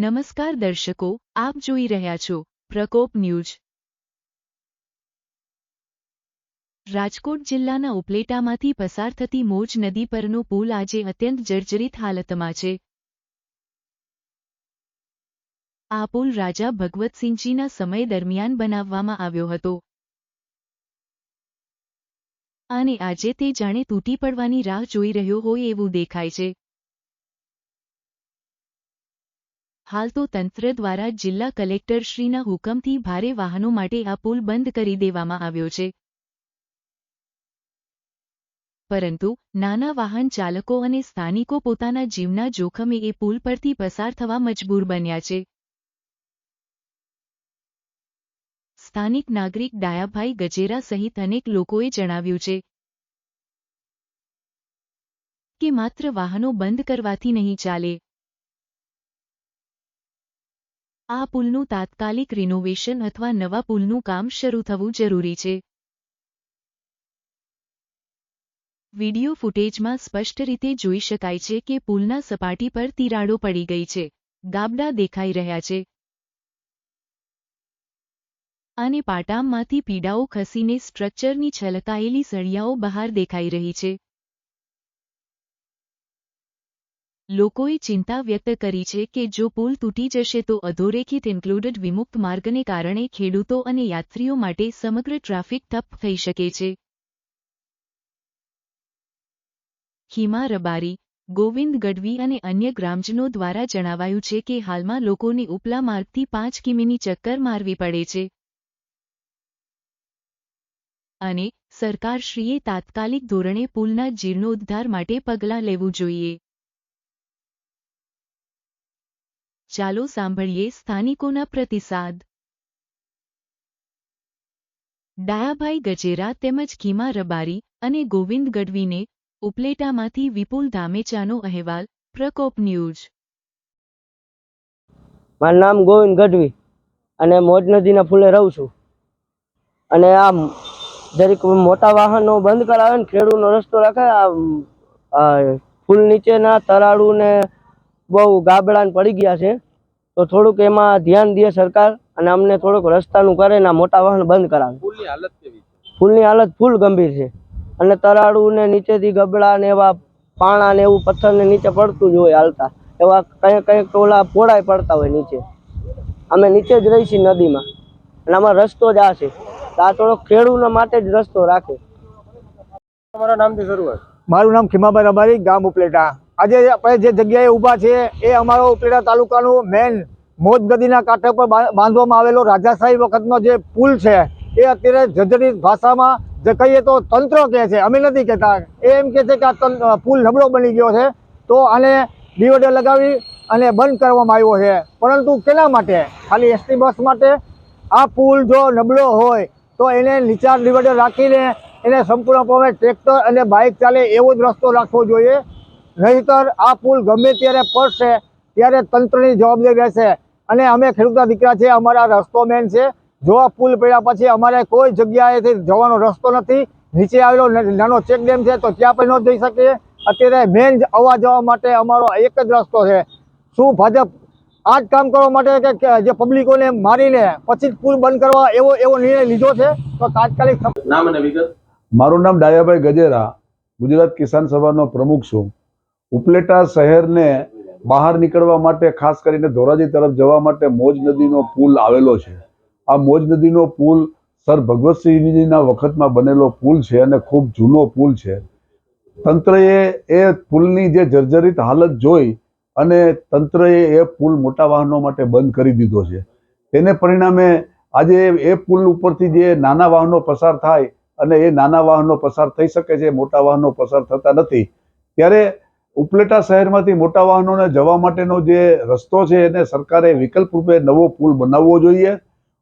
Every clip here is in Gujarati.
નમસ્કાર દર્શકો, આપ જોઈ રહ્યા છો પ્રકોપ ન્યૂઝ। રાજકોટ જિલ્લાના ઉપલેટામાંથી પસાર થતી મોજ નદી પરનો પુલ આજે અત્યંત જર્જરિત હાલતમાં છે। આ પુલ રાજા ભગવતસિંહજીના સમય દરમિયાન બનાવવામાં આવ્યો હતો અને આજે તે જાણે તૂટી પડવાની રાહ જોઈ રહ્યો હોય એવું દેખાય છે। હાલ તો તંત્ર દ્વારા જિલ્લા કલેક્ટરશ્રીના હુકમથી ભારે વાહનો માટે આ પુલ બંધ કરી દેવામાં આવ્યો છે, પરંતુ નાના વાહન ચાલકો અને સ્થાનિકો પોતાના જીવના જોખમે એ પુલ પરથી પસાર થવા મજબૂર બન્યા છે। સ્થાનિક નાગરિક ડાયાભાઈ ગજેરા સહિત અનેક લોકોએ જણાવ્યું છે કે માત્ર વાહનો બંધ કરવાથી નહીં ચાલે, આ પુલનું તાત્કાલિક રિનોવેશન અથવા નવા પુલનું કામ શરૂ થવું જરૂરી છે। વિડિયો ફૂટેજમાં સ્પષ્ટ રીતે જોઈ શકાય છે કે પુલના સપાટી પર તિરાડો પડી ગઈ છે, ગાબડા દેખાઈ રહ્યા છે અને પાટામાંથી પીડાઓ ખસીને સ્ટ્રક્ચરની છલકાયેલી સળિયાઓ બહાર દેખાઈ રહી છે। લોકોએ ચિંતા વ્યક્ત કરી છે કે જો પુલ તૂટી જશે તો અધોરેખિત ઇન્ક્લુડેડ વિમુક્ત માર્ગને કારણે ખેડૂતો અને યાત્રીઓ માટે સમગ્ર ટ્રાફિક ઠપ થઈ શકે છે। ખીમા રબારી, ગોવિંદ ગઢવી અને અન્ય ગ્રામજનો દ્વારા જણાવાયું છે કે હાલમાં લોકોને ઉપલા માર્ગથી 5 કિમીની ચક્કર મારવી પડે છે અને સરકારશ્રીએ તાત્કાલિક ધોરણે પુલના જીર્ણોદ્ધાર માટે પગલાં લેવું જોઈએ। ચાલો સાંભળીએ સ્થાનિકોના પ્રતિસાદ। ડાયાભાઈ ગજેરા તેમજ ખીમા રબારી અને ગોવિંદ ગઢવીને ઉપલેટામાંથી વિપુલ ધામેચાનો અહેવાલ, પ્રકોપ ન્યૂઝ। મારું નામ ગોવિંદ ગઢવી અને મોજ નદીના ફૂલે રહું છું અને આ જરીક મોટા વાહનો બંધ કરાવે ને ખેડૂતનો રસ્તો રાખે, આ પુલ નીચેના તરાડું ને બહુ ગાબડાને પડી ગયા છે, તો થોડુંક એમાં ધ્યાન દે સરકાર અને અમને થોડુંક રસ્તાનું કરે ને મોટા વાહન બંધ કરાવે। પુલની હાલત કેવી છે? પુલની હાલત ફૂલ ગંભીર છે અને તરાડું ને નીચેથી ગબડા ને એવા પાણા ને એવું પથ્થર ને નીચે પડતું જ હોય હાલતા, એવા કંઈક ટોલા પોળાય પડતા હોય નીચે। અમે નીચે જ રહી છીએ નદીમાં અને અમારો રસ્તો જ આ છે, આ થોડોક ખેડૂતોના માટે જ રસ્તો રાખે। તમારા નામથી શરૂઆત। મારું નામ ખીમાભાઈ રબારી, ગામ ઉપલેટા। આજે આપણે જે જગ્યાએ ઊભા છે એ અમારો ઉપલેટા તાલુકાનું મેન મોજ નદીના કાંઠે પર બાંધવામાં આવેલો રાજાશાહી વખતનો જે પુલ છે એ અત્યારે જર્જરિત ભાષામાં જે કહીએ તો તંત્ર કહે છે, અમે નથી કહેતા, એ એમ કહે છે કે આ પુલ નબળો બની ગયો છે તો આને ડિવાઈડર લગાવી અને બંધ કરવામાં આવ્યો છે, પરંતુ કેના માટે? ખાલી એસટી બસ માટે? આ પુલ જો નબળો હોય તો એને નીચા ડિવાઈડર રાખીને એને સંપૂર્ણપણે ટ્રેક્ટર અને બાઇક ચાલે એવો જ રસ્તો રાખવો જોઈએ, નહીંતર આ પુલ ગમે ત્યારે પડશે ત્યારે તંત્રની જવાબદારી રહેશે। અને અમે ખેડૂતના દીકરા છે, અમારા રસ્તો મેન છે, જો આ પુલ પડ્યા પછી અમારે કોઈ જગ્યાએથી જવાનો રસ્તો નથી। નીચે આવેલો નાનો ચેક ડેમ છે તો ત્યાં પણ ન જઈ શકીએ। અત્યારે મેન આવવા જવા માટે અમારો એક જ રસ્તો છે। શું ભાજપ આ જ કામ કરવા માટે કે જે પબ્લિકોને મારીને પછી પુલ બંધ કરવા એવો નિર્ણય લીધો છે? તો તાત્કાલિક નામ અને વિગત। મારું નામ ડાયાભાઈ ગજેરા, ગુજરાત કિસાન સભાનો પ્રમુખ છું। ઉપલેટા શહેરને બહાર નીકળવા માટે, ખાસ કરીને ધોરાજી તરફ જવા માટે મોજ નદીનો પુલ આવેલો છે। આ મોજ નદીનો પુલ સર ભગવતસિંહજીના વખતમાં બનેલો પુલ છે અને ખૂબ જૂનો પુલ છે। તંત્રએ એ પુલની જે જર્જરિત હાલત જોઈ અને તંત્રએ એ પુલ મોટા વાહનો માટે બંધ કરી દીધો છે। તેને પરિણામે આજે એ પુલ ઉપરથી જે નાના વાહનો પસાર થાય અને એ નાના વાહનો પસાર થઈ શકે છે, મોટા વાહનો પસાર થતા નથી। ત્યારે ઉપલેટા શહેરમાંથી મોટા વાહનોને જવા માટેનો જે રસ્તો છે એને સરકારે વિકલ્પ રૂપે નવો પુલ બનાવવો જોઈએ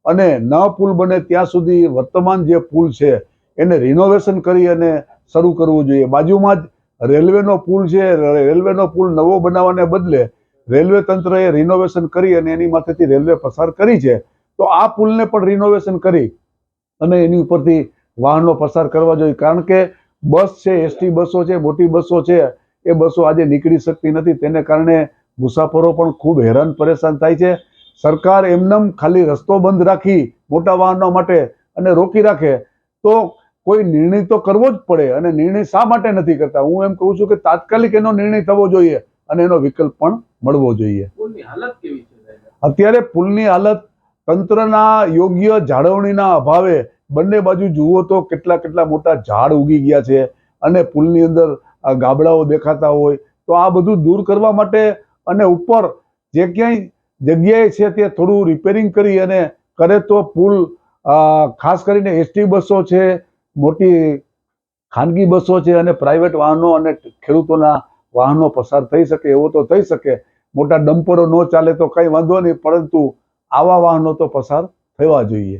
અને ન પુલ બને ત્યાં સુધી વર્તમાન જે પુલ છે એને રિનોવેશન કરી અને શરૂ કરવું જોઈએ। બાજુમાં જ રેલવેનો પુલ છે, રેલવેનો પુલ નવો બનાવવાને બદલે રેલવે તંત્રએ રિનોવેશન કરી અને એની માથેથી રેલવે પસાર કરી છે, તો આ પુલને પણ રિનોવેશન કરી અને એની ઉપરથી વાહનો પસાર કરવા જોઈએ। કારણ કે બસ છે, એસટી બસો છે, મોટી બસો છે, એ બસો આજે નીકળી શકતી નથી, તેને કારણે મુસાફરો પણ ખૂબ હેરાન પરેશાન થાય છે. સરકાર એમનેમ ખાલી રસ્તો બંધ રાખી મોટા વાહનો માટે અને રોકી રાખે તો કોઈ નિર્ણય તો કરવો જ પડે, અને નિર્ણય શા માટે નથી કરતા? હું એમ કહું છું કે તાત્કાલિક એનો નિર્ણય થવો જોઈએ અને એનો વિકલ્પ પણ મળવો જોઈએ. પુલની હાલત કેવી છે સાહેબ? અત્યારે પુલની હાલત તંત્રના યોગ્ય જાળવણીના અભાવે બંને બાજુ જુઓ તો કેટલા મોટા ઝાડ ઉગી ગયા છે અને પુલની અંદર ગાબડાઓ દેખાતા હોય. તો આ બધું દૂર કરવા માટે અને ઉપર જે ક્યાંય જગ્યાએ છે તે થોડું રિપેરિંગ કરી અને કરે તો પુલ ખાસ કરીને એસટી બસો છે, મોટી ખાનગી બસો છે અને પ્રાઇવેટ વાહનો અને ખેડૂતોના વાહનો પસાર થઈ શકે એવો તો થઈ શકે. મોટા ડમ્પરો ન ચાલે તો કંઈ વાંધો નહીં, પરંતુ આવા વાહનો તો પસાર થવા જોઈએ.